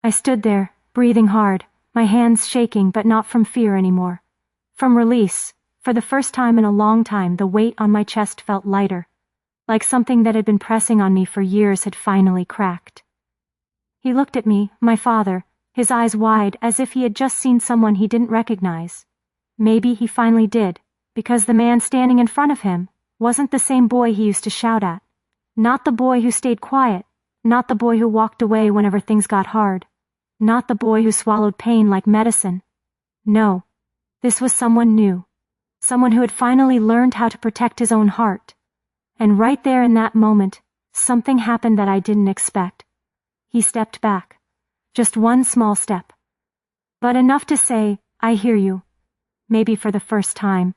I stood there, breathing hard, my hands shaking but not from fear anymore. From release. For the first time in a long time, the weight on my chest felt lighter, like something that had been pressing on me for years had finally cracked. He looked at me, my father, his eyes wide as if he had just seen someone he didn't recognize. Maybe he finally did, because the man standing in front of him wasn't the same boy he used to shout at. Not the boy who stayed quiet, not the boy who walked away whenever things got hard, not the boy who swallowed pain like medicine. No, this was someone new. Someone who had finally learned how to protect his own heart. And right there in that moment, something happened that I didn't expect. He stepped back. Just one small step. But enough to say, "I hear you." Maybe for the first time.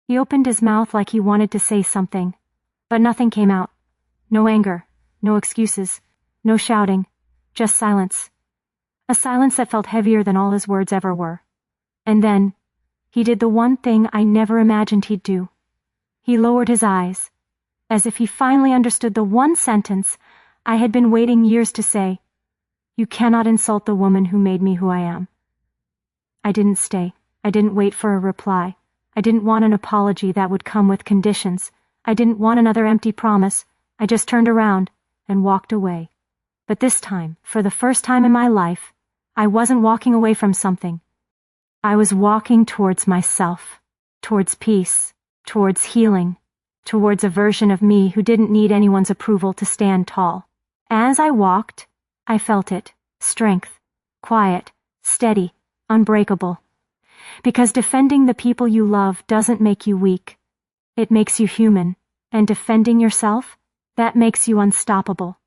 He opened his mouth like he wanted to say something, but nothing came out. No anger, no excuses, no shouting, just silence. A silence that felt heavier than all his words ever were. And then, he did the one thing I never imagined he'd do. He lowered his eyes, as if he finally understood the one sentence I had been waiting years to say. "You cannot insult the woman who made me who I am." I didn't stay. I didn't wait for a reply. I didn't want an apology that would come with conditions. I didn't want another empty promise. I just turned around and walked away. But this time, for the first time in my life, I wasn't walking away from something. I was walking towards myself, towards peace, towards healing, towards a version of me who didn't need anyone's approval to stand tall. As I walked, I felt it, strength, quiet, steady, unbreakable. Because defending the people you love doesn't make you weak. It makes you human, and defending yourself, that makes you unstoppable.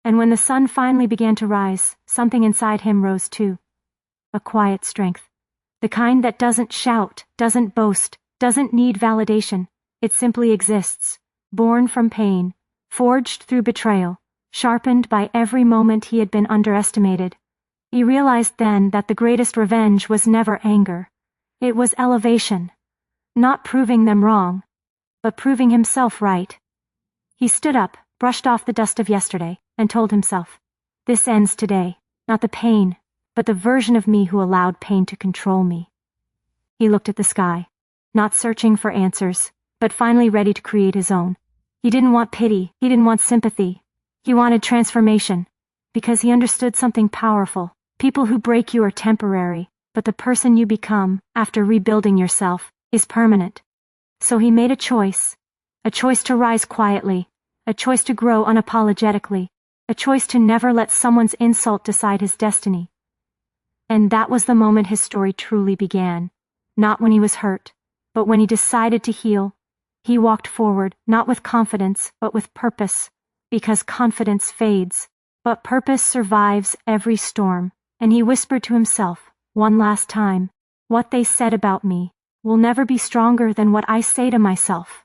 And when the sun finally began to rise, something inside him rose too. A quiet strength. The kind that doesn't shout, doesn't boast, doesn't need validation. It simply exists, born from pain, forged through betrayal, sharpened by every moment he had been underestimated. He realized then that the greatest revenge was never anger. It was elevation. Not proving them wrong, but proving himself right. He stood up, brushed off the dust of yesterday, and told himself, "This ends today, not the pain, but the version of me who allowed pain to control me." He looked at the sky, not searching for answers, but finally ready to create his own. He didn't want pity, he didn't want sympathy. He wanted transformation, because he understood something powerful. People who break you are temporary, but the person you become, after rebuilding yourself, is permanent. So he made a choice to rise quietly, a choice to grow unapologetically, a choice to never let someone's insult decide his destiny. And that was the moment his story truly began. Not when he was hurt, but when he decided to heal. He walked forward, not with confidence, but with purpose, because confidence fades, but purpose survives every storm. And he whispered to himself, one last time, "What they said about me will never be stronger than what I say to myself."